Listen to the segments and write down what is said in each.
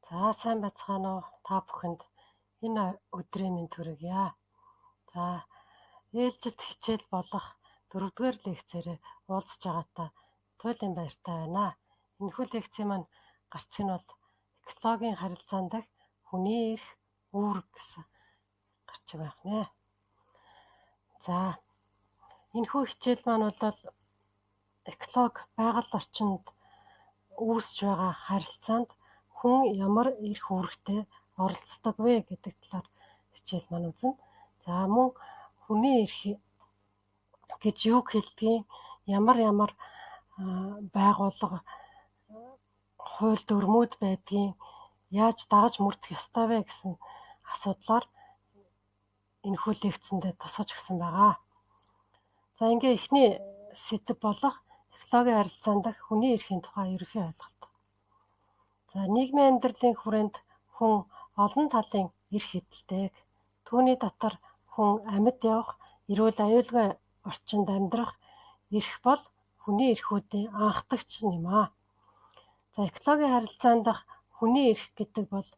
За сайн байцгаана уу та бүхэнд энэ өдрийн мэнд хүргье. За ээлжид хичээл болох 4-р лекцээрээ уулзж байгаадаа туйлын баяртай байна. Энэхүү лекцийн маань гарчих нь бол экологийн харилцаан дахь хүний эрх үүрэг гэсэн гарчих байх нэ. За энэхүү хичээл маань бол экологи байгаль орчинд үүсэж байгаа харилцаанд хүн ямар эрх үүрэгтэй оролцдог вэ гэдэг талаар хичээл маань үзнэ. За мөн хүний эрх гэж юу хэлдгийг ямар байгууллага хууль дүрмүүд байдгийг яаж дагаж мөрдөх ёстой вэ гэсэн асуудлаар энэхүү лекцэндээ тусгаж өгсөн байгаа. За ингээ эхний сэдэв болох экологийн харилцаан дахь хүний эрхийн тухай ерөнхий ойлголт. За нийгмийн амьдралын хүрээнд хүн олон талын эрх эдэлдэг. Түүний дотор хүн амьд явах, эрүүл аюулгүй орчинд амьдрах эрх бол хүний эрхүүдийн анхдагч юм аа. За экологийн харилцаан дахь хүний эрх гэдэг бол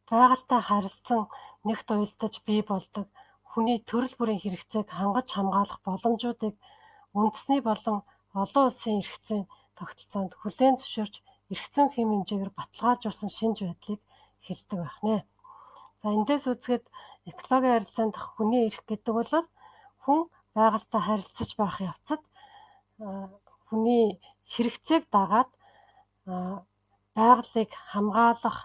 байгальтай харилцан нэгт уялдаж бий болдог хүний төрөл бүрийн хэрэгцээг хангаж хамгаалах боломжуудыг үндэсний болон олон улсын эрх зүйн тогтолцоонд хүлээн зөвшөөрч эрх зүйн хэм хэмжээгээр баталгаажуулсан шинж байдлыг хэлдэг байх нэ. За эндээс үзэхэд экологийн харилцаан дахь хүний эрх гэдэг бол хүн байгальтай харилцаж байх явцад хүний хэрэгцээг дагаад байгалыг хамгаалах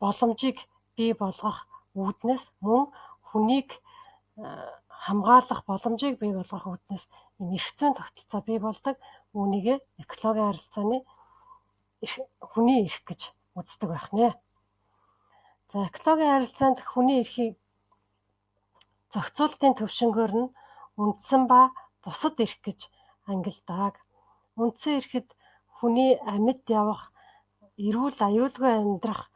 боломжийг бий болгох үүднээс мөн хүнийг хамгаалах боломжийг бий болгох үүднээс энэ эрх зүйн тогтолцоо бий болдог. Үүнийг экологийн харилцааны хүний эрх гэж үздэг байх нэ. За экологийн харилцаанд хүний эрхийг зохицуулалтын төвшнгөөр нь үндсэн ба бусад эрх гэж ангилдаг. Үндсэн эрхэд хүний амьд явах, эрүүл аюулгүй амьдрах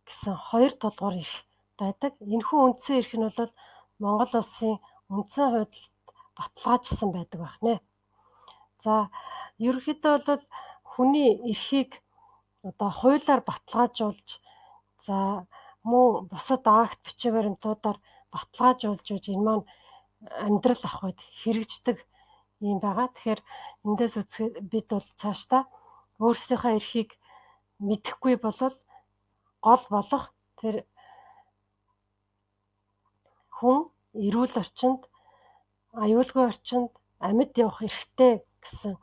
гэсэн хоёр тулгуур эрх байдаг. Энэхүү үндсэн эрх нь бол Монгол улсын үндсэн хуульд баталгаажсан байдаг байх нэ. За ерөнхийдөө бол хүний эрхийг хуулиар баталгаажуулж, за мөн бусад акт бичиг баримтуудаар баталгаажуулж энэ маань амьдрал ахуйд хэрэгждэг юм байгаа. Тэгэхээр эндээс үзэхэд бид бол цаашдаа өөрсдийнхөө эрхийг мэдэхгүй болвол гол болох тэр хүн эрүүл орчинд, аюулгүй орчинд амьд явах эрхтэй гэсэн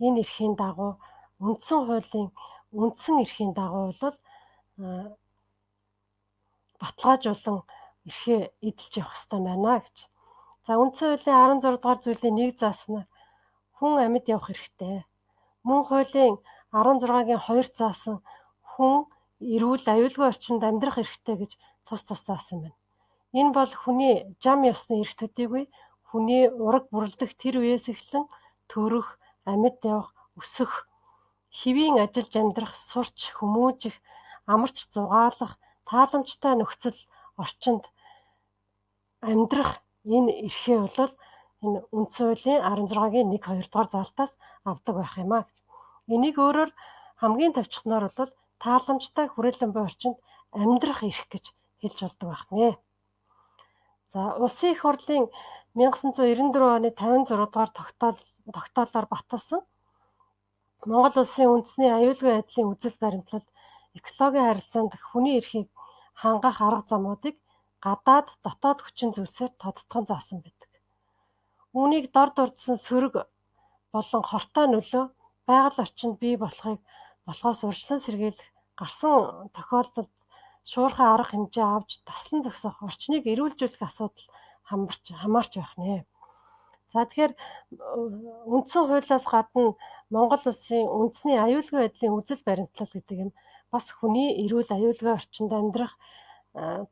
энэ эрхийн дагуу үндсэн хуулийн үндсэн эрхийн дагуу бол баталгаажуулан эрхээ эдэлж явах ёстой байна гэж. За үндсэн хуулийн 16 дугаар зүйлийн 1 зааснаар хүн амьд явах эрхтэй. Мөн хуулийн 16-гийн 2 заасан хүн эрүүл аюулгүй орчинд амьдрах эрхтэй гэж тус заасан байна. Энэ бол хүний жам ёсны эрх төдийгүй хүний ураг бүрлдэх тэр үеэс эхлэн төрөх, амьд явах, өсөх, хэвийн ажиллаж амьдрах, сурч, хүмүүжих, амарч зугаалах, тааламжтай нөхцөл орчинд амьдрах энэ эрхээ бол энэ үндсэн хуулийн 16-гийн 1-2 дугаар заалтаас авдаг байх юм аа. Энийг өөрөөр хамгийн товчхоноор бол тааламжтай хүрээлэн буй орчинд амьдрах эрх гэж хэлж болдог байх нэ. За улсын их хурлын 1994 оны 56 дугаар тогтоолоор баталсан Монгол улсын үндэсний аюулгүй байдлын үзэл баримтлал экологийн харилцаанд хүний эрхийг хангах арга замуудыг гадаад, дотоод хүчин зүйлсээр тодтгон заасан байдаг. Үүнийг дор дурдсан сөрөг болон хортой нөлөө байгаль орчинд бий болохоос урьдчилан сэргийлэх, гарсан тохиолдолд шуурхай арга хэмжээ авч таслан зогсоох, орчныг эрүүлжүүлэх асуудал хамаарч байх нэ. За тэгэхээр үндсэн хуулиас гадна Монгол улсын үндэсний аюулгүй байдлын үзэл баримтлал гэдэг юм бас хүний эрүүл аюулгүй орчинд амьдрах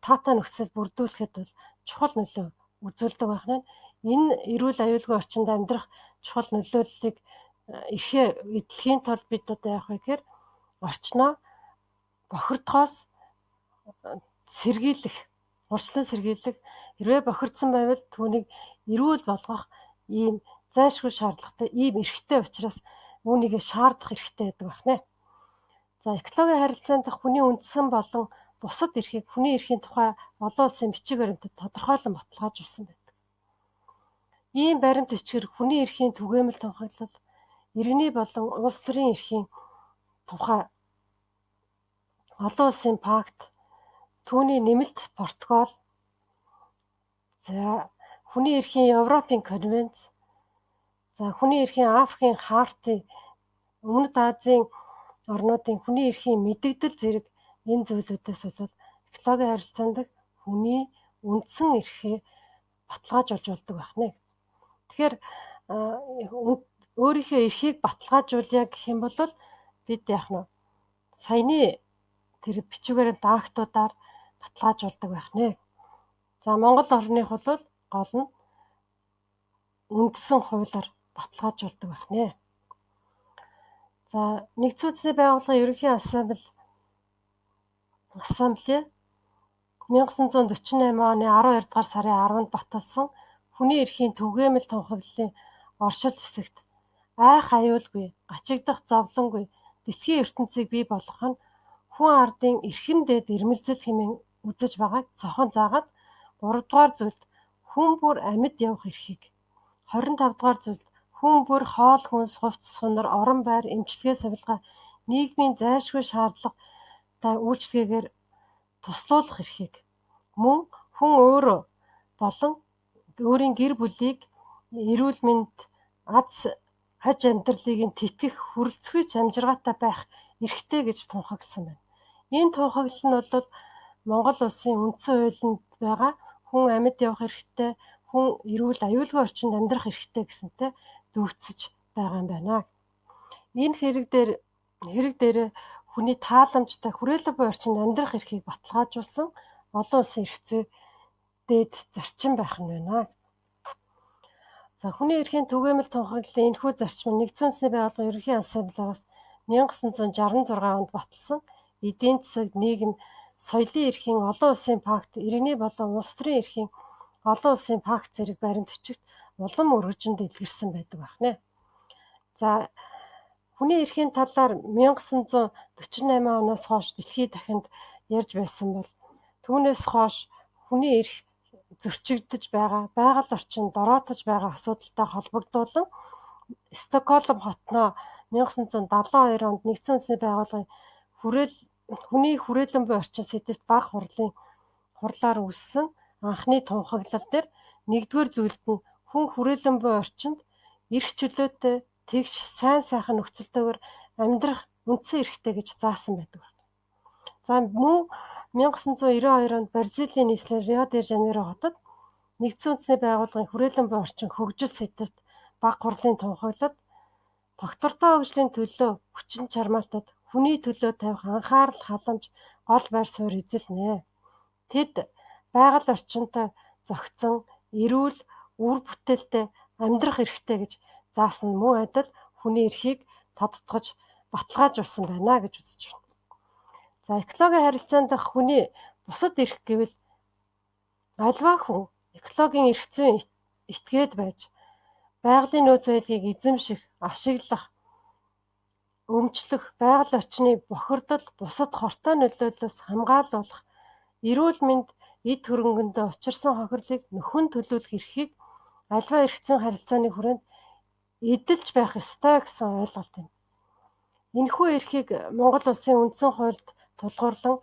таатай нөхцөл бүрдүүлэхэд бол чухал нөлөө үзүүлдэг байх нь. Энэ эрүүл аюулгүй орчинд амьдрах чухал нөлөөллийг эрхээ эдлэхийн тулд бид яах вэ гэхээр орчноо бохирдохоос сэргийлэх, урьдчилан сэргийлэх, хэрвээ бохирдсан байвал түүнийг эрүүл болгох ийм зайлшгүй шаардлагатай, ийм эрхтэй учраас үүнийг шаардах эрхтэй байдаг байх нэ. За экологийн харилцаанд хүний үндсэн болон бусад эрхийг хүний эрхийн тухай олон улсын бичиг баримтад тодорхойлон баталгаажуулсан байдаг. Ийм баримт бичгээр хүний эрхийн түгээмэл тунхаглал, иргэний болон улс төрийн эрхийн тухай олон улсын пакт, түүний нэмэлт протокол, за хүний эрхийн Европын конвенц, за хүний эрхийн Африкийн хартын, Өмнөд Азийн орнуудын хүний эрхийн мэдэгдэл зэрэг энэ зүйлүүдээс бол экологийн харилцаанд хүний үндсэн эрхээ баталгаажуулж болдог байна. Тэгэхээр өөрийнхөө эрхийг баталгаажуулъя гэх юм бол бид яах нь саяны тэр бичвэрийн актуудаар баталгаажуулдаг байна. За Монгол орных бол гол нь үндсэн хуулиар баталгаажуулдаг байна. За нэгдсэн үндэсний байгууллагын ерөнхий ассамбле 1948 оны 12 дугаар сарын 10-нд баталсан хүний эрхийн түгээмэл тунхаглалын оршил хэсэгт айх аюулгүй, гачигдах зовлонгүй дэлхийн ертөнцийг бий болгох нь хүн ардын эрхэм дээд ирмэлзэл хэмээн үзэж байгааг цохон заагаад 3 дугаар зүйлд хүн бүр амьд явах эрхийг, 25 дугаар зүйлд хүн бүр хоол хүнс, хувцас, сунар, орон байр, эмчилгээ сувилгаа нийгмийн зайлшгүй шаардлагатай үйлчлэгээр туслуулах эрхийг, мөн хүн өөрөө болон өөрийн гэр бүлийг эрүүл мэнд, аж амьдралыг нь тэтгэх, хүрэлцгүйч амжиргаатай байх эрхтэй гэж тунхагласан байна. Энэ тунхаглал нь бол Монгол улсын үндсэн хуулинд байгаа хүн амьд явах эрхтэй, хүн эрүүл аюулгүй орчинд амьдрах эрхтэй гэсэнтэй дүүцэж байгаа юм байна. Энэ хэрэг дээр хүний тааламжтай хүрээлэн буй орчинд амьдрах эрхийг баталгаажуулсан олон улсын эрх зүй дээд зарчим байх нь байна. За хүний эрхийн түгээмэл тунхаглалын энэхүү зарчим нь нэгдсэн үндэсний байгууллагын ерөнхий ассамблеас 1966 онд баталсан эдийн засаг, нийгэм, соёлын эрхийн олон улсын пакт, иргэний болон улс төрийн эрхийн олон улсын пакт зэрэг баримт бичигт улам өргөжинд илэрсэн байдаг байна. За хүний эрхийн талаар 1948 оноос хойш дэлхийд дахинд ярьж байсан бол түүнээс хойш хүний эрх зөрчигдөж байгаа, байгаль орчин дороотож байгаа асуудалтай холбогдуулан Стокгольм хотноо 1972 онд нэгдсэн үндэсний байгууллагын хүний хүрээлэн буй орчин сэдвт бага хурлаар үүссэн анхны тунхаглал дээр нэгдүгээр зүйлд нь хүн хүрээлэн буй орчинд эрх чөлөөтэй, тэгш сайн сайхан нөхцөлтэйгээр амьдрах үндсэн эрхтэй гэж заасан байдаг. За мөн 1992 онд Бразилийн нийслэл Рио де Жанейро хотод нэгдсэн үндэсний байгууллагын хүрээлэн буй орчин хөгжил сэдвт бага хурлын тунхаглалд тогтвортой хөгжлийн төлөө хүчин чармаалтад хүний төлөө тавих анхаарал халамж гол байр суурь эзэлнэ. Тэд байгаль орчинтой зохицон, эрүүл, үр бүтээлтэй амьдрах эрхтэй гэж заасан нь мөн адил хүний эрхийг тодтогч баталгаажуулсан байна гэж үзэж байна. За экологийн харилцаанд дах хүний бусад эрх гэвэл альва хүн экологийн эрх зүйн этгээд байж байгалийн нөөц байдлыг эзэмших, ашиглах, өмчлөх, байгаль орчны бохирдол, бусад хортой нөлөөллөөс хамгаалуулах, эрүүл мэнд, эд хөрөнгөндөө учирсан хохирлыг нөхөн төлөвлөх эрхийг альва эрх зүйн харилцааны хүрээнд эдэлж байх ёстой гэсэн ойлголт юм. Энэхүү эрхийг Монгол улсын үндсэн хуульд тулгуурлан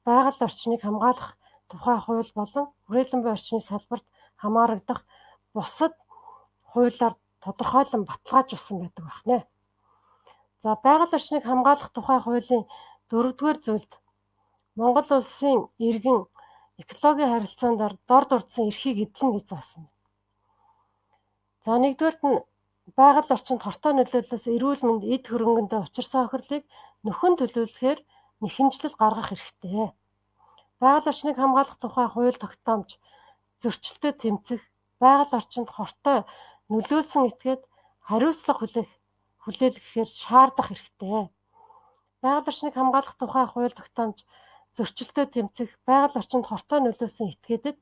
байгаль орчныг хамгаалах тухай хууль болон хүрээлэн буй орчны салбарт хамаарагдах бусад хуулиар тодорхойлон баталгаажуулсан байдаг байна. За байгаль орчныг хамгаалах тухай хуулийн 4-р зүйлд Монгол улсын иргэн экологийн харилцаанд дор дурдсан эрхийг эдлэн гэж заасан. За 1-р нь байгаль орчинд хортой нөлөөллөөс эрүүл мэнд, эд хөрөнгөндөө учирсан хохирлыг нөхөн төлөвлөхөөр нэхэмжлэл гаргах хэрэгтэй. Байгаль орчныг хамгаалах тухай хууль тогтоомж зөрчилдөд тэмцэх, байгаль орчинд хортой нөлөөлсөн этгээд хариуцлага хүлээлгэхээр шаардах хэрэгтэй. Байгаль орчныг хамгаалах тухай хууль тогтоомж зөрчилдөд тэмцэх, байгаль орчинд хортой нөлөөлсөн этгээдэд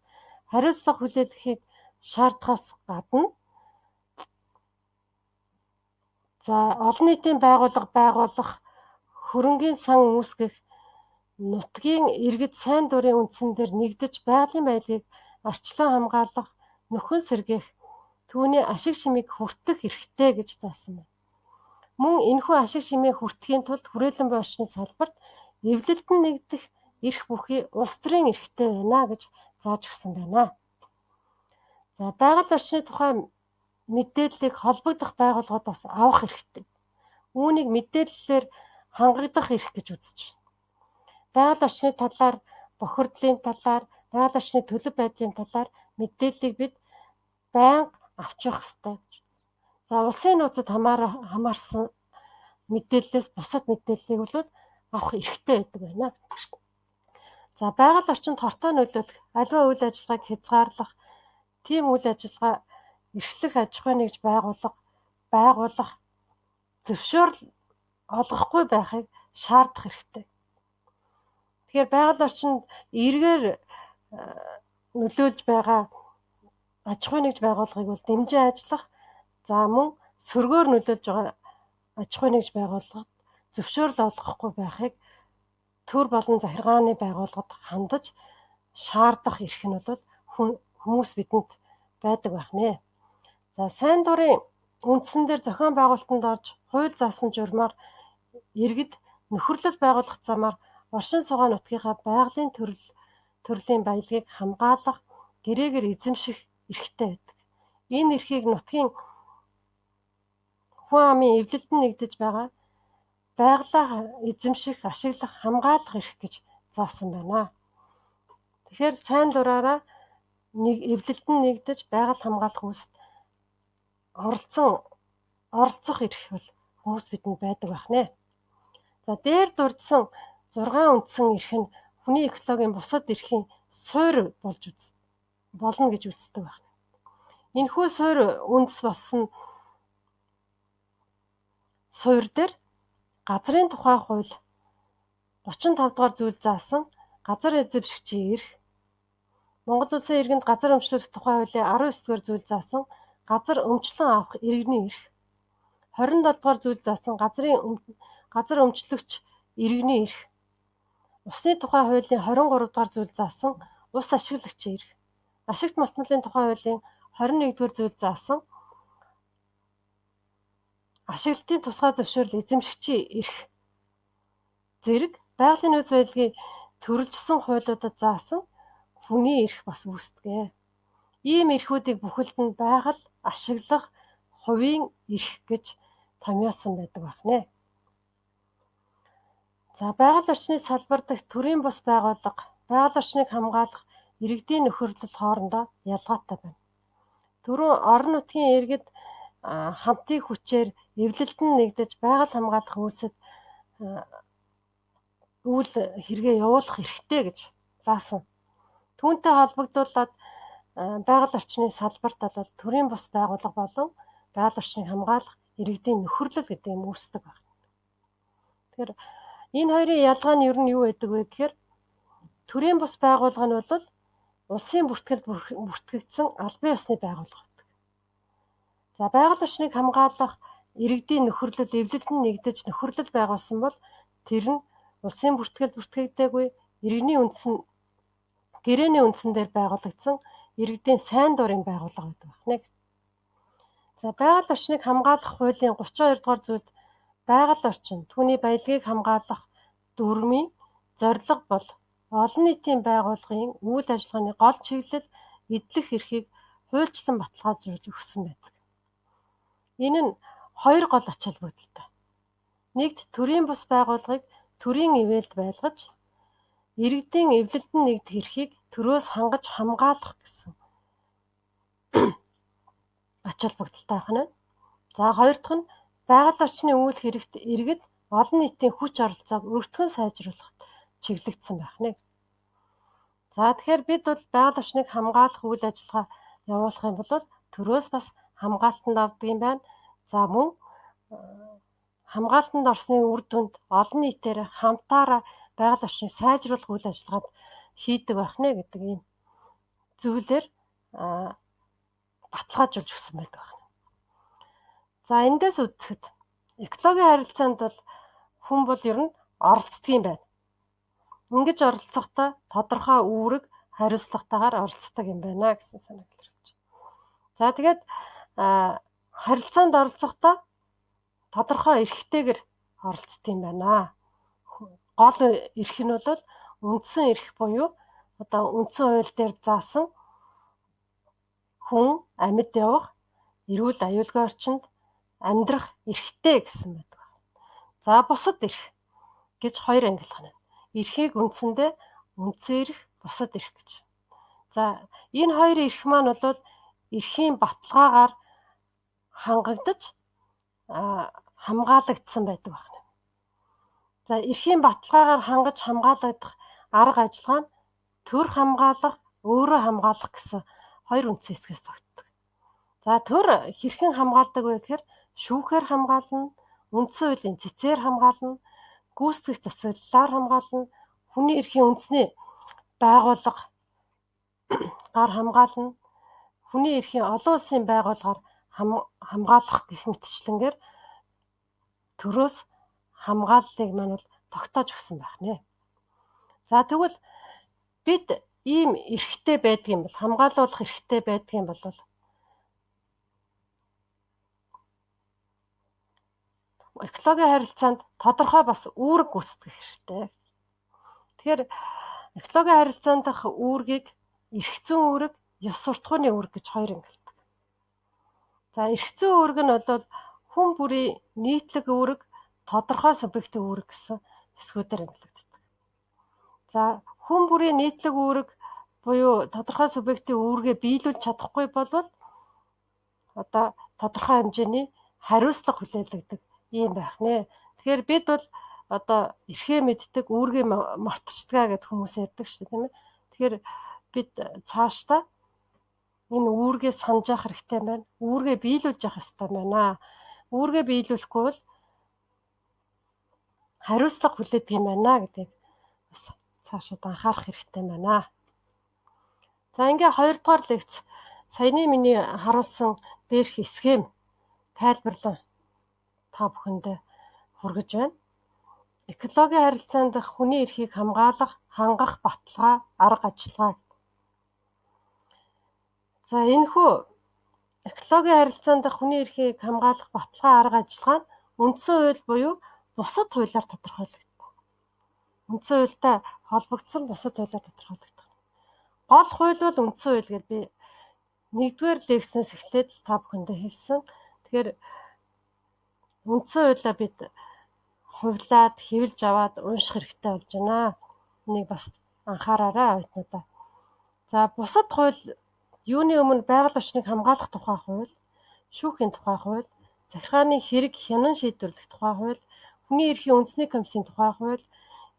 хариуцлага хүлээлгэхийг шаардахаас гадна за олон нийтийн байгууллага байгуулах, хөрөнгийн сан үүсгэх нутгийн иргэд сайн дурын үндсэн дээр нэгдэж байгалийн байдлыг арчлан хамгаалах, нөхөн сэргээх, түүний ашиг шимийг хүртэх эрхтэй гэж заасан байна. Мөн энэхүү ашиг шимээ хүртэхийн тулд хүрээлэн буй орчны салбарт эвлэлтэн нэгдэх эрх бүхий улс төрийн эрхтэй байна гэж зааж өгсөн байна. За байгаль орчны тухай мэдээллийг холбогдох байгууллагуудаас авах хэрэгтэй. Үүнийг мэдээллээр хангагдах эрх гэж үзэж байна. Байгаль орчны талаар, бохирдлын талаар, байгаль орчны төлөв байдлын талаар мэдээллийг бид байнга авч явах хэрэгтэй. За улсын нууцад хамаарсан мэдээллээс бусад мэдээллийг бол авах эрхтэй байдаг байна. За байгаль орчинд хортой нөлөөлөх, аливаа үйл ажиллагааг хязгаарлах, тийм үйл ажиллагаа эрхлэх аж ахуй нэгж байгуулах зөвшөөрөл олгохгүй байхыг шаардах хэрэгтэй. Тэгэхээр байгаль орчинд эргээр нөлөөлж байгаа аж ахуй нэгж байгууллагыг бол дэмжин ажиллах, за мөн сөргөөр нөлөөлж байгаа аж ахуй нэгж байгууллагад зөвшөөрөл олгохгүй байхыг төр болон захиргааны байгууллагад хандаж шаардах эрх нь бол хүмүүс бидэнд байдаг байх нэ. За сайн дурын үндсэн дээр зохион байгуулалтанд орж хууль заасан журмаар иргэд нөхөрлөл байгуулах замаар оршин суугаа нутгийнхаа байгалийн төрлийн баялагийг хамгаалах, гэрээгээр эзэмших эрхтэй байдаг. Энэ эрхийг нутгийн хүн амын эвлэлтэн нэгдэж байгаа байгалаа эзэмших, ашиглах, хамгаалах эрх гэж заасан байна. Тэгэхээр сайн дураараа эвлэлтэн нэгдэж байгаль хамгаалах үйлсэд оролцох эрх бол хүмүүс бидэнд байдаг байх нэ. За дээр дурдсан 6 үндсэн эрх нь хүний экологийн бусад эрхийн суурь болно гэж үздэг байна. Энэхүү суурь үндэс болсон суурь дээр газрын тухай хууль 35 дугаар зүйл заасан газар эзэмшигчийн эрх, Монгол Улсын иргэнд газар өмчлөх тухай хуулийн 19 дугаар зүйл заасан газар өмчлөн авах иргэний эрх, 27 дугаар зүйл заасан газар өмчлөгч иргэний эрх, усны тухай хуулийн 23 дугаар зүйл заасан ус ашиглагчийн эрх, ашигт малтмалын тухай хуулийн 21 дугаар зүйл заасан ашиглалтын тусгай зөвшөөрөл эзэмшигчийн эрх зэрэг байгалийн нөөц байдлыг төрөлжсөн хуулиудад заасан хүний эрх бас үүсдэг. Ийм эрхүүдийг бүхэлд нь байгаль ашиглах хувийн эрх гэж томьёолсон байдаг байх нэ. За байгаль орчны салбар дахь төрийн бус байгууллага байгаль орчныг хамгаалах иргэдийн нөхөрлөл хоорондоо ялгаатай байна. Түрүүн орон нутгийн иргэд хамтын хүчээр эвлэлтэн нэгдэж байгаль хамгаалах үйлсэд үйл хэрэгээ явуулах эрхтэй гэж заасан. Түүнтэй холбогдуулаад байгаль орчны салбарт бол төрийн бус байгууллага болон байгаль орчныг хамгаалах иргэдийн нөхөрлөл гэдэг юм үүсдэг байна. Тэгэхээр энэ хоёрын ялгаа нь ер нь юу байдаг вэ гэхээр төрийн бус байгууллага нь бол улсын бүртгэлд бүртгэгдсэн албан ёсны байгууллага байдаг. За байгаль орчныг хамгаалах иргэдийн нөхөрлөл эвлэлтэн нэгдэж нөхөрлөл байгуулсан бол тэр нь улсын бүртгэлд бүртгэгдээгүй гэрээний үндсэн дээр байгуулагдсан иргэдийн сайн дурын байгууллага байдаг байна. За байгаль орчныг хамгаалах хуулийн 32 дугаар зүйлд байгаль орчин түүний баялагийг хамгаалах дүрмийн зорилго бол олон нийтийн байгууллагын үйл ажиллагааны гол чиглэл эдлэх эрхийг хуульчлан баталгаажуулж өгсөн байдаг. Энэ нь хоёр гол ач холбогдолтой. Нэгд төрийн бус байгууллагыг төрийн ивэлд байлгаж иргэдийн эвлэлтэн нэгдэх эрхийг төрөөс хангаж хамгаалах гэсэн ач холбогдолтой байна. За хоёр дахь нь байгаль орчны үйл хэрэгт иргэд олон нийтийн хүч оролцоог өргөтгөн сайжруулахад чиглэгдсэн байна. За тэгэхээр бид бол байгаль орчныг хамгаалах үйл ажиллагаа явуулах юм бол төрөөс бас хамгаалтанд авдаг юм байна. За мөн хамгаалтанд орсны үр дүнд олон нийтээр хамтаараа байгаль орчныг сайжруулах үйл ажиллагаанд хийдэг байх нэ гэдэг ийм зүйлээр баталгаажуулж өгсөн байдаг байна. За эндээс үзэхэд экологийн харилцаанд бол хүн бол ер нь оролцдог юм байна. Ингэж оролцохдоо тодорхой үүрэг хариуцлагатайгаар оролцдог юм байна гэсэн санаа илэрхийлж. За тэгээд харилцаанд оролцохдоо тодорхой эрхтэйгээр оролцдог юм байна. Гол эрх нь бол үндсэн эрх буюу одоо үндсэн хууль дээр заасан хүн амьд явах, эрүүл аюулгүй орчинд амьдрах эрхтэй гэсэн байдаг. За бусад эрх гэж хоёр ангилах нь. Эрхийг үндсэндээ үндсэн эрх, бусад эрх гэж. За энэ хоёр эрх маань бол эрхийн баталгаагаар хангагдаж хамгаалагдсан байдаг байна. За эрхийн баталгаагаар хангаж хамгаалагдах арга ажиллагаа нь төр хамгаалах, өөрөө хамгаалах гэсэн хоёр үндсэн хэсгээс тогтдог. За төр хэрхэн хамгаалдаг вэ гэхээр шүүхээр хамгаална, үндсэн хуулийн цэцээр хамгаална, гүйцэтгэх засаглалаар хамгаална, хүний эрхийн үндэсний байгууллагаар хамгаална, хүний эрхийн олон улсын байгууллагаар хамгаалах гэх мэтчлэнгээр төрөөс хамгааллыг маань бол тогтоож өгсөн байх нэ. За тэгвэл бид ийм эрхтэй байдгийн бол хамгаалуулах эрхтэй байдгийн бол экологийн харилцаанд тодорхой бас үүрэг гүйцэтгэх хэрэгтэй. Тэгэхээр экологийн харилцаанд дах үүргийг эрх зүйн үүрэг, ёс суртахууны үүрэг гэж хоёр ангилдаг. За эрх зүйн үүрэг нь бол хүн бүрийн нийтлэг үүрэг, тодорхой субъектив үүрэг гэсэн хэсгүүдээр ангилагддаг. За хүн бүрийн нийтлэг үүрэг буюу тодорхой субъектив үүргээ биелүүлж чадахгүй бол одоо тодорхой хэмжээний хариуцлага хүлээлгдэг юм байх нэ. Тэгэхээр бид бол одоо эрхээ мэддэг, үүргээ мартчихдгаа гэд хүмүүс ярьдаг шүү дээ, тийм ээ. Тэгэхээр бид цаашдаа энэ үүргээ санаж явах хэрэгтэй байна. Үүргээ биелүүлж явах ёстой байна. Үүргээ биелүүлэхгүй бол хариуцлага хүлээдэг юм байна гэдгийг бас цаашаа анхаарах хэрэгтэй байна. За ингээ 2 дугаар лекц саяны миний харуулсан дээрх схем тайлбарлан та бүхэндээ хүргэж байна. Экологийн харилцаанд дах хүний эрхийг хамгаалах, хангах баталгаа, арга ажиллагаа. За энэхүү экологийн харилцаанд дах хүний эрхийг хамгаалах баталгаа, арга ажиллагаа нь үндсэн хууль буюу бусад хуулиар тодорхойлогддог. Үндсэн хуультай холбогдсон бусад хуулиар тодорхойлогддог. Гол хууль бол үндсэн хууль гэж би 1-р лекцнээс эхлээд та бүхэндээ хэлсэн. Тэгэхээр үндсэн хуулиа бид хувлаад, хэвлж аваад унших хэрэгтэй болж байна. Энийг бас анхаараарай оюутнуудаа. За бусад хууль юуны өмнө байгаль орчныг хамгаалах тухай хууль, шүүхийн тухай хууль, захиргааны хэрэг хянан шийдвэрлэх тухай хууль, хүний эрхийн үндэсний комиссийн тухай хууль,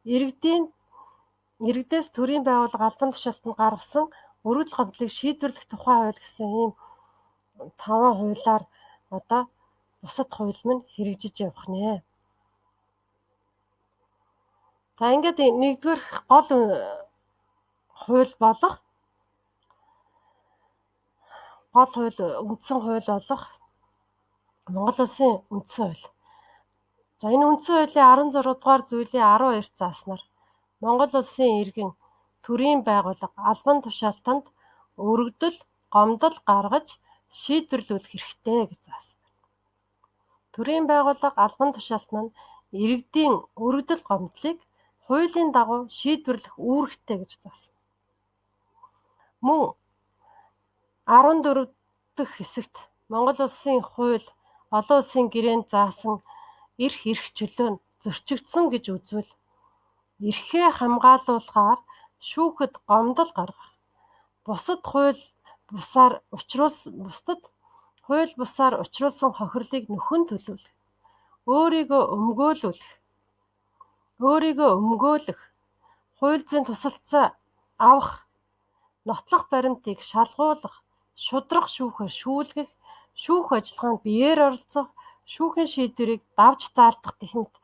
иргэдээс төрийн байгууллага албан тушаалтанд гаргасан өргөдөл гомдлыг шийдвэрлэх тухай хууль гэсэн ийм 5 хуулиар одоо бусад хууль минь хэрэгжиж явах нэ. За ингээд 1-р гол хууль болох үндсэн хууль болох Монгол Улсын үндсэн хууль. За энэ үндсэн хуулийн 16 дугаар зүйлийн 12 зааснаар Монгол Улсын иргэн төрийн байгууллага албан тушаалтанд өргөдөл, гомдол гаргаж шийдвэрлүүлэх хэрэгтэй гэж заасан. Төрийн байгууллага албан тушаалтанд иргэдийн өргөдөл, гомдлыг хуулийн дагуу шийдвэрлэх үүрэгтэй гэж заасан. Мөн 14 дахь хэсэгт Монгол Улсын хууль олон улсын гэрээнд заасан эрх чөлөө нь зөрчигдсөн гэж үзвэл эрхээ хамгаалуулахаар шүүхэд гомдол гаргах, бусдад хууль бусаар учруулсан хохирлыг нөхөн төлөвлөх, өөрийгөө өмгөөлөх, хууль зүйн тусалцаа авах, нотлох баримтыг шалгуулах, шударга шүүхээр шүүлгэх, шүүх ажиллагаанд биеэр оролцох, шүүхийн шийдвэрийг давж заалдах гэх мэт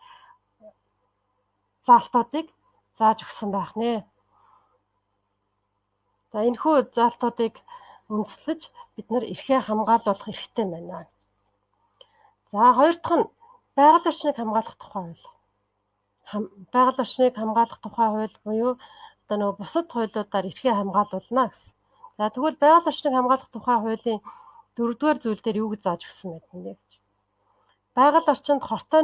заалтуудыг зааж өгсөн байх нэ. За энэхүү заалтуудыг үндэслэж бид нар эрхээ хамгаалуулах хэрэгтэй байна. За хоёр дахь нь байгаль орчныг хамгаалах тухай хууль. байгаль орчныг хамгаалах тухай хууль буюу одоо нөгөө бусад хуулиудаар эрхээ хамгаалуулна гэсэн. За тэгвэл байгаль орчныг хамгаалах тухай хуулийн 4-р зүйл дээр юу гэж зааж өгсөн байдгийг гэж. Байгаль орчинд хортой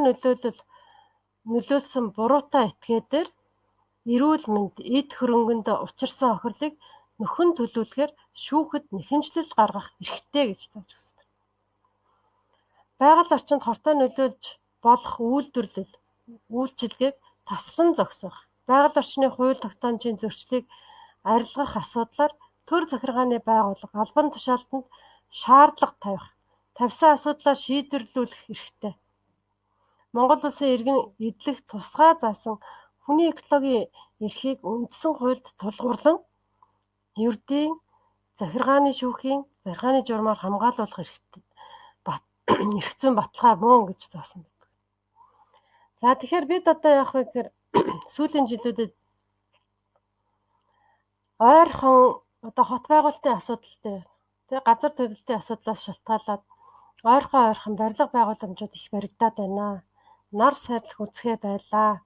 нөлөөлсөн буруутай этгээдээр эрүүл мэнд, эд хөрөнгөнд учирсан охирлыг нөхөн төлөвлөхөөр шүүхэд нэхэмжлэл гаргах эрхтэй гэж зааж өгсөн байна. Байгаль орчинд хортой нөлөөлж болох үйлчилгээг таслан зогсоох, байгаль орчны хууль тогтоомжийн зөрчлийг арилгах асуудлаар төр захиргааны байгууллага албан тушаалтанд шаардлага тавьсан асуудлаа шийдвэрлүүлэх эрхтэй. Монгол Улсын иргэн эдлэх тусгай заасан хүний экологийн эрхийг үндсэн хуульд тулгуурлан ердийн захиргааны шүүхийн захиргааны журмаар хамгаалуулах эрхтэй эрх зүйн баталгаа мөн гэж заасан байдаг. За тэгэхээр бид одоо яах вэ гэхээр сүүлийн жилүүдэд ойрхон одоо хот байгуулалтын асуудалтай тэг газар төлөлтийн асуудлаас шалтгаалаад ойрхон барилга байгууламжууд их баригдаад байна. Нар сарилах үсгээ байлаа.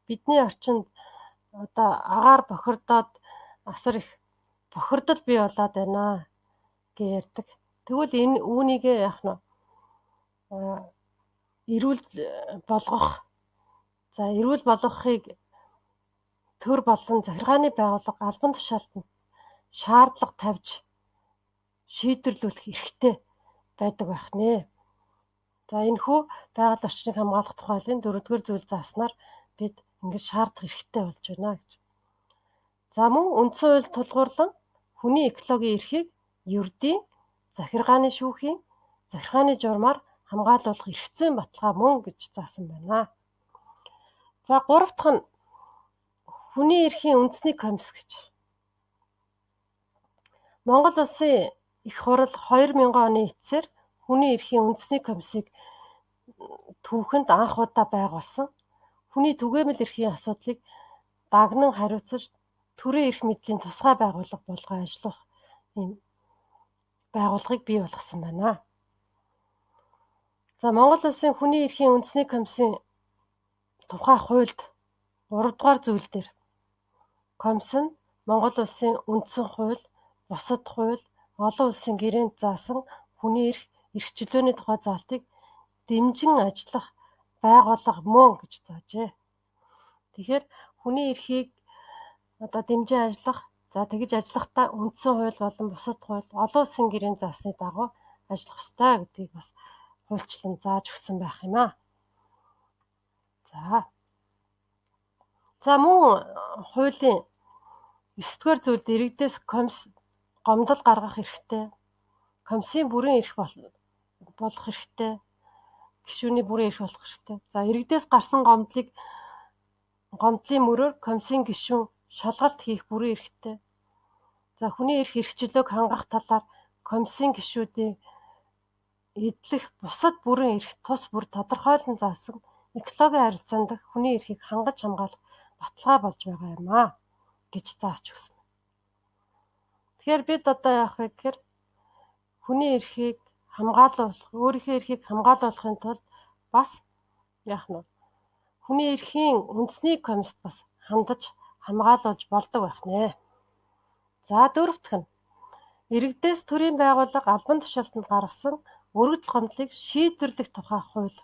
Бидний орчинд одоо агаар бохирдоод асар их бохирдол бий болоод байна гэж ярьдаг. Тэгвэл энэ үүнийг яах нь эрүүл болгохыг төр болон захиргааны байгууллага албан тушаалтанд шаардлага тавьж шийдвэрлүүлэх эрхтэй байдаг байх нэ. За энэхүү байгаль орчныг хамгаалах тухайлын 4-р зүйл зааснаар бид ингэж шаардах эрхтэй болж байна гэж. За мөн үндсэн хууль тулгуурлан хүний экологийн эрхийг ердийн захиргааны шүүхийн захиргааны журмаар хамгаалуулах эрх зүйн баталгаа мөн гэж заасан байна. За 3 дахь нь хүний эрхийн үндэсний комисс гэж. Монгол Улсын их хурал 2000 оны эцсээр хүний эрхийн үндэсний комиссыг түүхэнд анх удаа байгуулсан. Хүний түгээмэл эрхийн асуудлыг дагнан хариуцаж төрийн эрх мэдлийн тусгай байгууллага болгон ажиллах ийм байгууллагыг бий болгосон байна. За Монгол Улсын хүний эрхийн үндэсний комиссийн тухай хуульд 3-р зүйл дээр комисс нь Монгол Улсын үндсэн хууль, бусад хууль, олон улсын гэрээнд заасан хүний эрх чөлөөний тухай заалтыг дэмжин ажиллах байгууллага мөн гэж заажээ. Тэгэхээр хүний эрхийг одоо дэмжин ажиллах, за тэгж ажиллахдаа үндсэн хууль болон бусад хууль, олон улсын гэрээнд заасны дагуу ажиллах ёстой гэдгийг бас хуульчлан зааж өгсөн байх юм аа. За мөн хуулийн 9-р зүйлд иргэдээс комисс гомдол гаргах эрхтэй, комиссийн бүрэн эрх болох эрхтэй, гишүүний бүрэн эрх болох эрхтэй. За иргэдээс гарсан гомдлын мөрөөр комиссийн гишүүн шалгалт хийх бүрэн эрхтэй. За хүний эрх чөлөөг хангах талаар комиссийн гишүүдийн эдлэх бусад бүрэн эрх тус бүр тодорхойлон заасан экологийн харилцаанд хүний эрхийг хангаж хамгаалах баталгаа болж байгаа юм аа гэж зааж өгсөн. Тэгэхээр бид одоо яах вэ гэхээр хүний эрхийг өөрийнхөө эрхийг хамгаалуулахын тулд бас яах нь хүний эрхийн үндэсний комиссд бас хандаж хамгаалуулж болдог байх нэ. За 4 дахь нь иргэдээс төрийн байгууллага албан тушаалтанд гаргасан өргөдөл гомдлыг шийдвэрлэх тухай хууль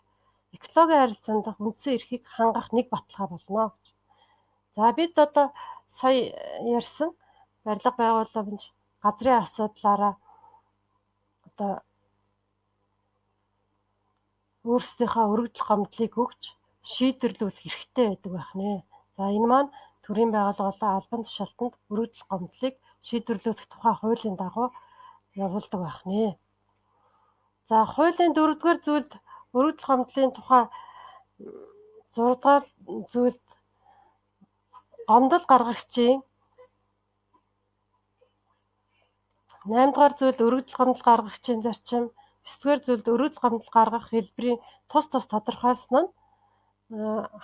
экологийн харилцаанд үндсэн эрхийг хангах нэг баталгаа болно гэж. За бид одоо сая ярьсан барилга байгууламж газрын асуудлаараа одоо өөрсдийнхөө өргөдөл гомдлыг өгч шийдвэрлүүлэх хэрэгтэй байдаг байх нэ. За энэ маань төрийн байгууллага албан тушаалтанд өргөдөл гомдлыг шийдвэрлүүлэх тухай хуулийн дагуу явуулдаг байх нэ. За хуулийн 4-р зүйлд өргөдөл гомдлын тухай 6-р зүйлд гомдол гаргагчийн 8-р зүйлд өргөдөл гомдол гаргагчийн зарчим, 9-р зүйлд өргөдөл гомдол гаргах хэлбэрийн тус тодорхойлсон нь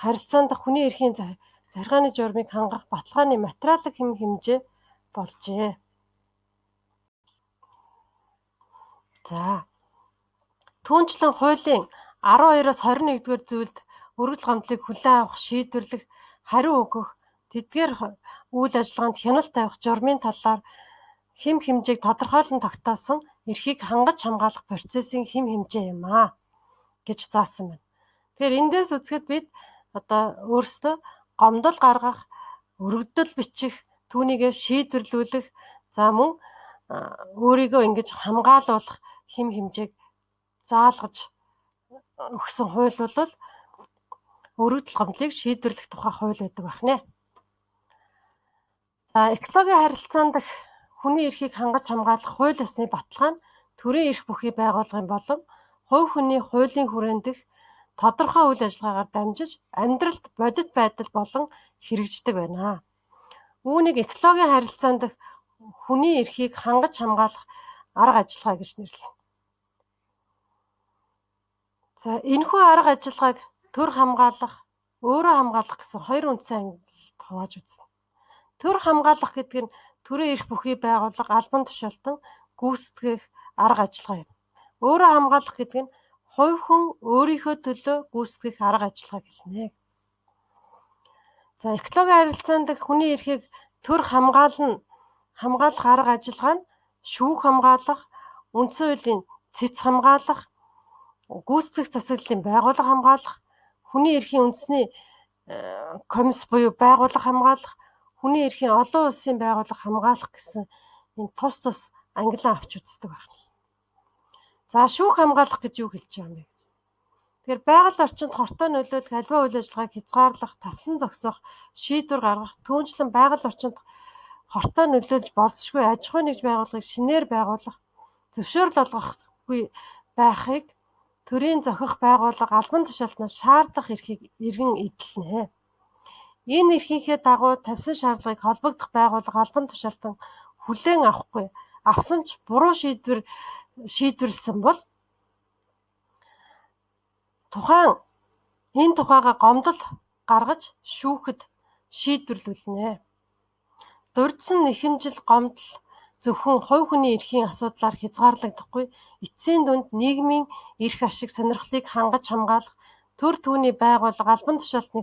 харилцаанд хүний эрхийн захиргааны журмыг хангах баталгааны материалын хэмжээ болжээ. За түүнчлэн хуулийн 12-оос 21-р зүйлд өргөдөл гомдлыг хүлээн авах, шийдвэрлэх, хариу өгөх, тэдгээр үйл ажиллагаанд хяналт тавих журмын талаар хэм хэмжээг тодорхойлон тогтоосон эрхийг хангаж хамгаалах процессын хэм хэмжээ юм гэж заасан байна. Тэгэхээр эндээс үзэхэд бид өөрсдөө гомдол гаргах, өргөдөл бичих, түүнийгээ шийдвэрлүүлэх, за мөн өөрийгөө ингэж хамгаалуулах хэм хэмжээг заалгаж өгсөн хууль бол өргөдөл гомдлыг шийдвэрлэх тухай хууль байдаг байна. За экологийн харилцаан дэх хүний эрхийг хангаж хамгаалах хууль ёсны баталгаа нь төрийн эрх бүхий байгууллагын болон хувь хүний хуулийн хүрээнд дэх тодорхой үйл ажиллагаагаар дамжиж амьдралд бодит байдал болон хэрэгждэг байна. Үүнийг экологийн харилцаан дэх хүний эрхийг хангаж хамгаалах арга ажиллагаа гэж нэрлэнэ. За энэхүү арга ажиллагааг төр хамгаалах, өөрөө хамгаалах гэсэн хоёр үндсэн ангилалд хувааж үзнэ. Төр хамгаалах гэдэг нь төрийн эрх бүхий байгууллага албан тушаалтан гүйцэтгэх арга ажиллагаа юм. Өөрөө хамгаалах гэдэг нь хувь хүн өөрийнхөө төлөө гүйцэтгэх арга ажиллагаа гэлнэ. За экологийн харилцаан дэх хүний эрхийг төр хамгаалах арга ажиллагаа нь шүүх хамгаалах, үндсэн хуулийн цэц хамгаалах, гүйцэтгэх засаглалын байгууллага хамгаалах, хүний эрхийн үндэсний комисс буюу байгууллага хамгаалах, хүний эрхийн олон улсын байгууллага хамгаалах гэсэн энэ тус ангилан авч үздэг байна. За шүүх хамгаалах гэж юу хэлж байгаа юм бэ? Тэгэхээр байгаль орчинд хортой нөлөөлөх аливаа үйл ажиллагааг хязгаарлах, таслан зогсоох, шийдвэр гаргах, түүнчлэн байгаль орчинд хортой нөлөөлж болзошгүй аж ахуйн нэгж байгууллагыг шинээр байгуулах, зөвшөөрөл олгохгүй байхыг төрийн зохих байгууллага албан тушаалтнаас шаардах эрхийг иргэн эдэлнэ. Энэ эрхийнхээ дагуу тавьсан шаардлагыг холбогдох байгууллага албан тушаалтан хүлээн авахгүй авсан ч буруу шийдвэрлсэн бол энэ тухайга гомдол гаргаж шүүхэд шийдвэрлүүлнэ. Дурдсан нэхэмжил гомдол зөвхөн хувь хүний эрхийн асуудлаар хязгаарлагдахгүй, эцсийн дүнд нийгмийн эрх ашиг сонирхлыг хангаж хамгаалах, төр түүний байгууллага албан тушаалтны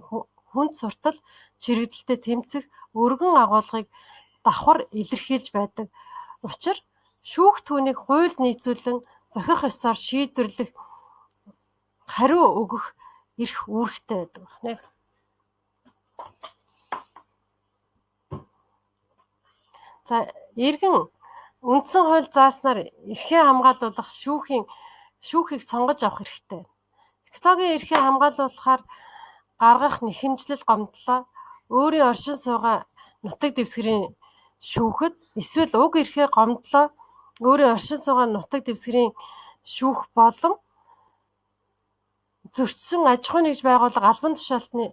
хүнд суртал чирэгдэлтэд тэмцэх өргөн агуулгыг давхар илэрхийлж байдаг. Учир шүүх түүнийг хуульд нийцүүлэн зохих ёсоор шийдвэрлэх, хариу өгөх эрх үүрэгтэй байдаг байна. За иргэн үндсэн хууль зааснаар эрхээ хамгаалуулах шүүхийг сонгож авах хэрэгтэй. Экологийн эрхээ хамгаалуулахаар гаргах нэхэмжлэл гомдлоо өөрийн оршин суугаа нутаг дэвсгэрийн шүүхэд эсвэл уг эрхээ гомдлоо өөрийн оршин суугаа нутаг дэвсгэрийн шүүх болон зөрчсөн аж ахуйн нэгж байгууллага албан тушаалтны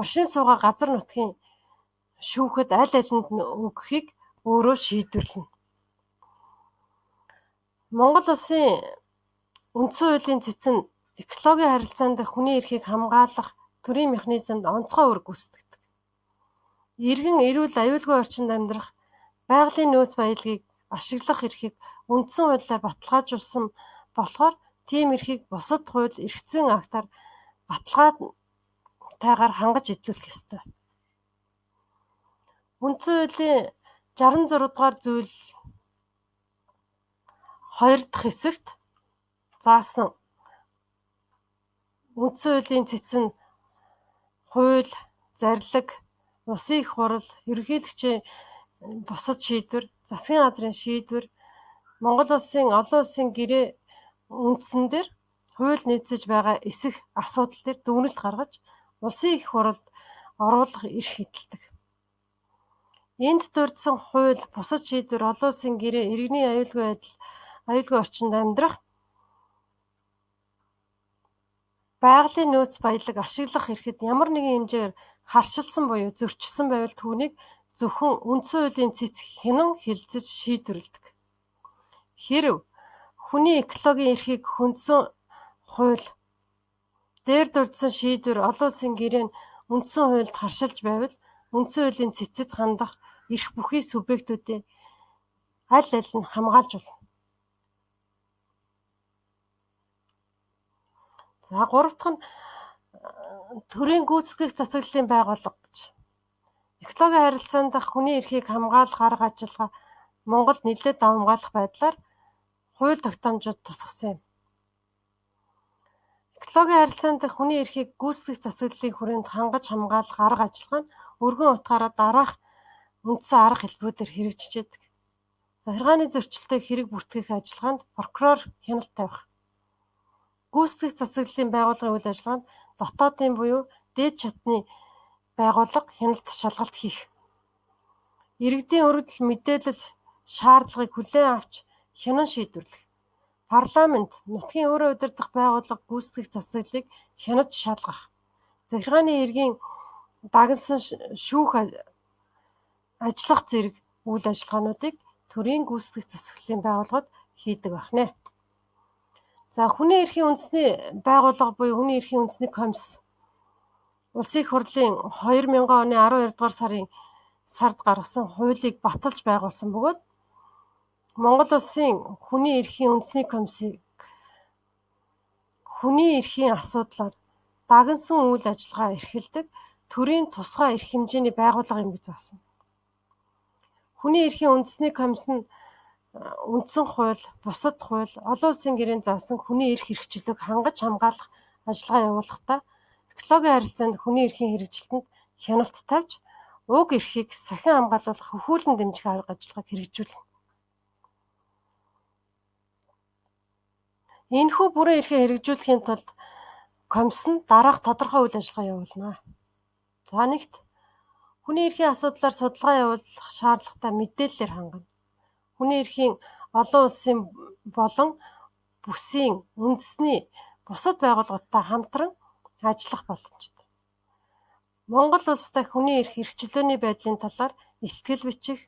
оршин суугаа газар нутгийн шүүхэд аль алинд нь өгөхийг өөрөө шийдвэрлэнэ. Монгол улсын үндсэн хуулийн цэцэн экологийн харилцаан дэх хүний эрхийг хамгаалах төрийн механизмд онцгой үүрэг гүйцэтгэдэг. Иргэн эрүүл аюулгүй орчинд амьдрах, байгалийн нөөц баялагийг ашиглах эрхийг үндсэн хуулиар баталгаажуулсан болохоор тийм эрхийг бусад хууль эрх зүйн актаар баталгаатайгаар хангаж эзлүүлэх ёстой. Үндсэн хуулийн 66 дугаар зүйл 2 дахь хэсэгт заасан үндсэн хуулийн цэцэн хууль, зарлиг, улсын их хурал, ерөнхийлөгчийн бусад шийдвэр, засгийн газрын шийдвэр, Монгол улсын олон улсын гэрээ үндсэн дээр хууль нийцэж байгаа эсэх асуудал дээр дүгнэлт гаргаж улсын их хуралд оруулах эрх эдэлдэг. Энд дурдсан хууль, бусад шийдвэр, олон улсын гэрээ, иргэний аюулгүй орчинд амьдрах, байгалийн нөөц баялаг ашиглах эрхэд ямар нэгэн хэмжээгээр харшилсан буюу зөрчилсөн байвал түүнийг зөвхөн үндсэн хуулийн цэц хянан хэлэлцэж шийдвэрлэдэг. Хэрэв хүний экологийн эрхийг хүндсэн хууль, дээр дурдсан шийдвэр, олон улсын гэрээ нь үндсэн хуульд харшилж байвал үндсэн хуулийн цэцэд хандах эрх бүхий субъектүүдийн аль аль нь хамгаалж болно. За 3 дахь нь төрийн гүйцэтгэх засаглалын байгууллага гэж. Экологийн харилцаанд хүний эрхийг хамгаалах арга ажиллагаа Монголд нэлээд давмгаалах байдлаар хууль тогтоомжууд тусгасан юм. Экологийн харилцаанд хүний эрхийг гүйцэтгэх засаглалын хүрээнд хангаж хамгаалах арга ажиллагаа нь өргөн утгаараа дараах үндсэн арга хэлбэрүүдээр хэрэгжиж байдаг. Захиргааны зөрчилдөг хэрэг бүртгэх ажиллагаанд прокурор хяналт тавих. Гүйцэтгэх засаглалын байгууллагын үйл ажиллагаанд дотоодын буюу дээд чатны байгууллага хяналт шалгалт хийх. Иргэдийн өргөдөл мэдээлэл шаардлагыг хүлээн авч хянан шийдвэрлэх. Парламент нутгийн өөрөө удирдах байгууллага гүйцэтгэх засаглалыг хянаж шалгах. Захиргааны эргийн дагнасан шүүх ажиллах зэрэг үйл ажиллагаануудыг төрийн гүйцэтгэх засаглалын байгууллагууд хийдэг байна. За хүний эрхийн үндэсний байгууллага буюу хүний эрхийн үндэсний комисс Улсын их хурлын 2000 оны 12 дугаар сард гаргасан хуулийг баталж байгуулсан бөгөөд Монгол Улсын хүний эрхийн үндэсний комиссийг хүний эрхийн асуудлаар дагнасан үйл ажиллагаа эрхэлдэг төрийн тусгай эрх хэмжээний байгууллага юм гэж заасан. Хүний эрхийн үндэсний комисс нь үндсэн хууль, бусад хууль, олон улсын гэрээнд заасан хүний эрх хэрэгжлийг хангаж хамгаалах ажиллагаа явуулахдаа экологийн харилцаанд хүний эрхийн хэрэгжилтэнд хяналт тавьж уг эрхийг сахин хамгаалуулах хөхүүлэн дэмжих арга ажиллагааг хэрэгжүүлнэ. Энэхүү бүрэн эрхээ хэрэгжүүлэхийн тулд комисс нь дараах тодорхой үйл ажиллагаа явуулна. За нэгт хүний эрхийн асуудлаар судалгаа явуулах шаардлагатай мэдээллээр хангана. Хүний эрхийн олон улсын болон бүсийн үндэсний бусад байгууллагуудтай хамтран ажиллах боломжтой. Монгол улс дахь хүний эрх эрхчлөөний байдлын талаар илтгэл бичих,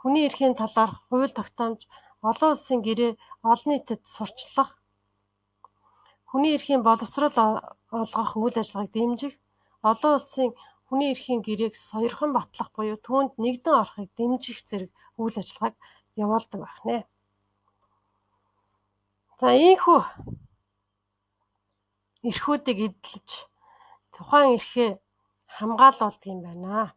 хүний эрхийн талаар хууль тогтоомж, олон улсын гэрээ олон нийтэд сурчлах, хүний эрхийн боловсрол олгох үйл ажиллагааг дэмжих, олон улсын хүний эрхийн гэрээг сойрхон батлах буюу түүнд нэгдэн орохыг дэмжих зэрэг үйл ажиллагааг явуулдаг байна. За ийхүү эрхүүдийг эдэлж тухайн эрхээ хамгаалуулдаг юм байна.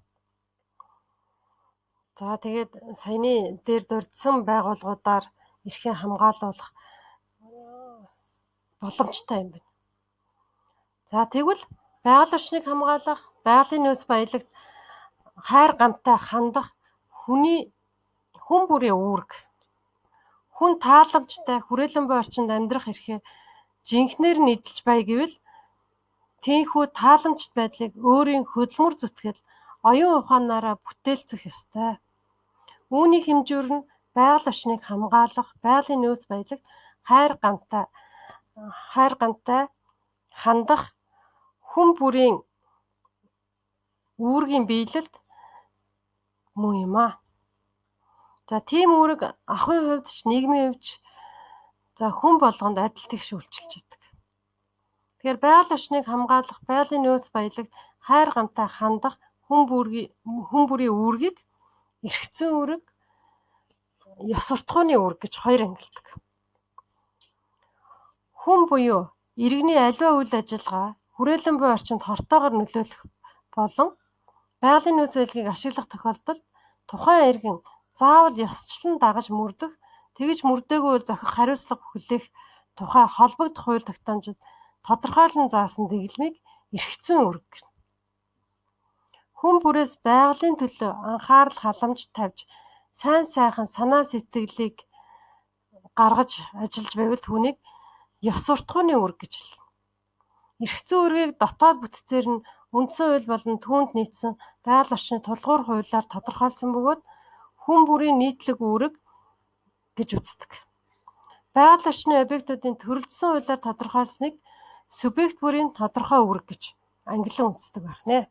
За тэгээд саяны дээр дурдсан байгууллагуудаар эрхээ хамгаалуулах боломжтой юм байна. За тэгвэл байгаль орчныг хамгаалах, байгалийн нөөц баялагт хайр гамтай хандах хүн бүрийн үүрэг. Хүн тааламжтай хүрээлэн буй орчинд амьдрах эрхээ жинхнээр нь эдэлж бай гэвэл тийхүү тааламжт байдлыг өөрийн хөдөлмөр зүтгэл, оюун ухаанаараа бүтээлцэх ёстой. Үүний хэмжүүр нь байгаль орчныг хамгаалах, байгалийн нөөц баялагт хайр гамтай хандах хүн бүрийн үүргийн биелэлд мөн юм аа. За тийм үүрэг ахуйн хувьд ч нийгмийн хувьд ч хүн болгонд адил тэгш үйлчилж байдаг. Тэгэхээр байгаль орчныг хамгаалах, байгалийн нөөц баялагт хайр гамтай хандах хүн бүрийн үүргийг эрх зүйн үүрэг, ёс суртахууны үүрэг гэж хоёр ангилдаг. Хүн буюу иргэний аливаа үйл ажиллагаа хүрээлэн буй орчинд хортоогоор нөлөөлөх болон байгалийн нөөц баялагийг ашиглах тохиолдолд тухайн иргэн заавал ёсчлон дагаж мөрдөх, тэгж мөрдөөгүй бол зохих хариуцлага хүлээх тухай холбогдох хууль тогтоомжид тодорхойлон заасан дэглэмийг эрх зүйн үүрэг гэнэ. Хүн бүрээс байгалийн төлөө анхаарал халамж тавьж сайн сайхан санаа сэтгэлийг гаргаж ажиллаж байвал түүнийг ёс суртахууны үүрэг гэж хэлнэ. Эрх зүйн үүргийг дотоод бүтцээр нь үндсэн хууль болон түүнд нийцсэн байгаль орчны тулгуур хуулиар тодорхойлсон бөгөөд хүн бүрийн нийтлэг үүрэг гэж үздэг. Байгаль орчны объектуудын төрөлжсөн хуулиар тодорхойлсныг субъект бүрийн тодорхой үүрэг гэж ангилан үздэг байна.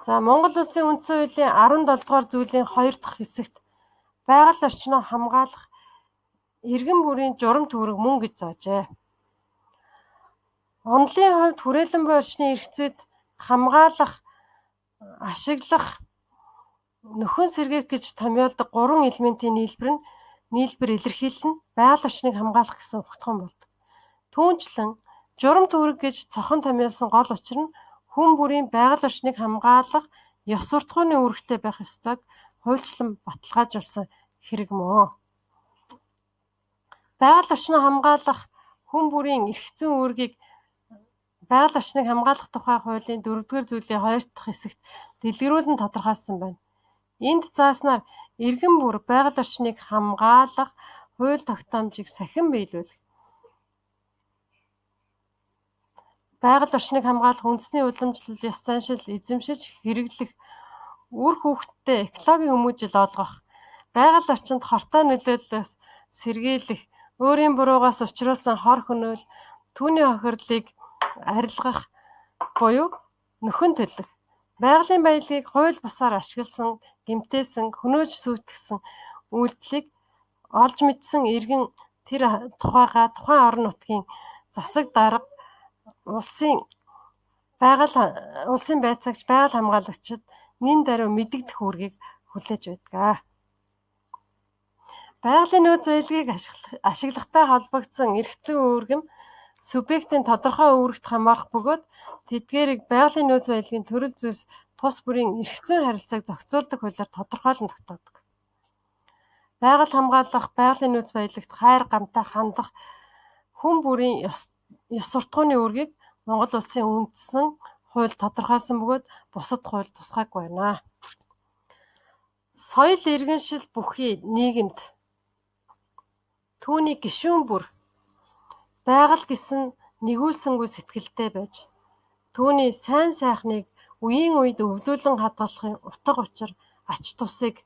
За Монгол Улсын үндсэн хуулийн 17 дугаар зүйлийн 2 дахь хэсэгт байгаль орчноо хамгаалах иргэн бүрийн журам төгрөг мөн гэж заажээ. Онолын хувьд хүрээлэн буй орчны эрх зүйд хамгаалах, ашиглах, нөхөн сэргээх гэж томьёолдог 3 элементийн нийлбэр илэрхийлэл нь байгаль орчныг хамгаалах гэсэн ухтхан болдог. Түүнчлэн Журам төвөрг гэж цохон томьёолсон гол учир нь хүн бүрийн байгаль орчныг хамгаалах ёс суртахууны үүрэгтэй байх ёстойг хуульчлан баталгаажуулсан хэрэг мөн. Байгаль орчныг хамгаалах хүн бүрийн эрх зүйн үүргийг байгаль орчныг хамгаалах тухай хуулийн 4-р зүйлийн 2 дахь хэсэгт дэлгэрүүлэн тодорхойлсон байна. Энд зааснаар иргэн бүр байгаль орчныг хамгаалах хууль тогтоомжийг сахин биелүүлэх, байгаль орчныг хамгаалах үндэсний уламжлал, ёс заншил эзэмшиж хэрэглэх, үр хүүхэдтэй экологийн хүмүүжил олгох, байгаль орчинд хортой нөлөөллөөс сэргийлэх, өөрийн буруугаас учруулсан хор хөнөөл, түүний хохирлыг арилгах буюу нөхөн төлөх, байгалийн баялагийг хууль бусаар ашигласан, гэмтээсэн, хөнөөж сүйтгэсэн үйлдэлийг олж мэдсэн иргэн тэр тухайгаа тухайн орон нутгийн засаг дарга, улсын байцаагч, байгаль хамгаалагчид нэн даруй мэдэгдэх үүргийг хүлээж байдаг. Байгалийн нөөц баялагийг ашиглахтай холбогдсон эрх зүйн үүрэг нь субъектийн тодорхой үүрэгт хамаарах бөгөөд тэдгээрийг байгалийн нөөц баялагын төрөл зүйлс тус бүрийн эрх зүйн харилцааг зохицуулдаг хуулиар тодорхойлон тогтоодог. Байгаль хамгаалах, байгалийн нөөц баялагт хайр гамтай хандах хүн бүрийн ёс суртахууны үүргийг Монгол улсын үндсэн хууль тодорхойлсон бөгөөд бусад хууль тусгаагүй байна. Соёл иргэншил бүхий нийгэмд түүний гишүүн бүр байгаль гэсэн нэгүүлсэнгүй сэтгэлтэй байж түүний сайн сайхныг үеийн үед өвлүүлэн хадгалахын утга учир ач тусыг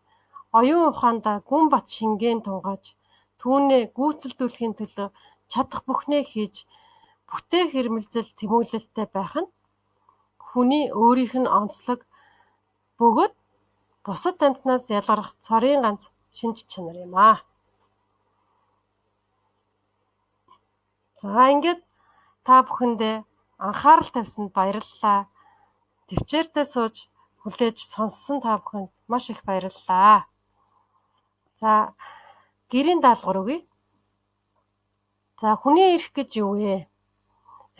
оюун ухаандаа гүн бат шингээн тунгааж түүнээ гүйцэлдүүлэхийн төлөө чадах бүхнээ хийж бүтээх ирмэлзэл тэмүүлэлтэй байх нь хүний өөрийнх нь онцлог бөгөөд бусад амьтнаас ялгарах цорын ганц шинж чанар юм аа. За ингээд та бүхэндээ анхаарал тавьсанд баярлалаа. Төвчээртэй сууж хүлээж сонссон та бүхэнд маш их баярлалаа. За гэрийн даалгавар өгье. За хүний эрх гэж юу вэ?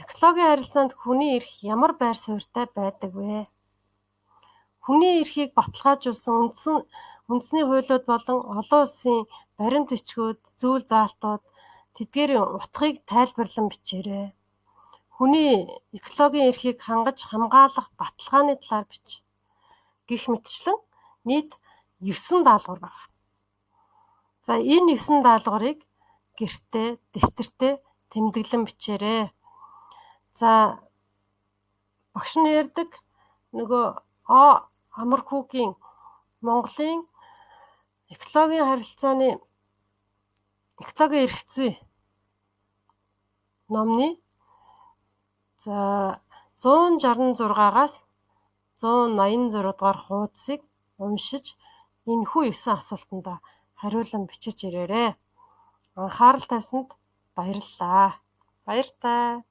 Экологийн харилцаанд хүний эрх ямар байр суурьтай байдаг вэ? Хүний эрхийг баталгаажуулсан үндэсний хуулиуд болон олон улсын баримт бичгүүд, зүйл заалтууд тэдгээрийн утгыг тайлбарлан бичээрэй. Хүний экологийн эрхийг хангаж хамгаалах баталгааны талаар бич. Гэх мэтчлэн нийт 9 даалгавар байна. За энэ 9 даалгаврыг гэртээ, дэвтэртээ тэмдэглэн бичээрэй. За багш нь ярьдаг нөгөө Амархүүгийн Монголын экологийн эрх зүй номны 166-аас 186 дугаар хуудсыг уншиж энэхүү 9 асуултанд хариулан бичиж ирээрэй. Анхаарал тавьсанд баярлалаа. Баяр таа.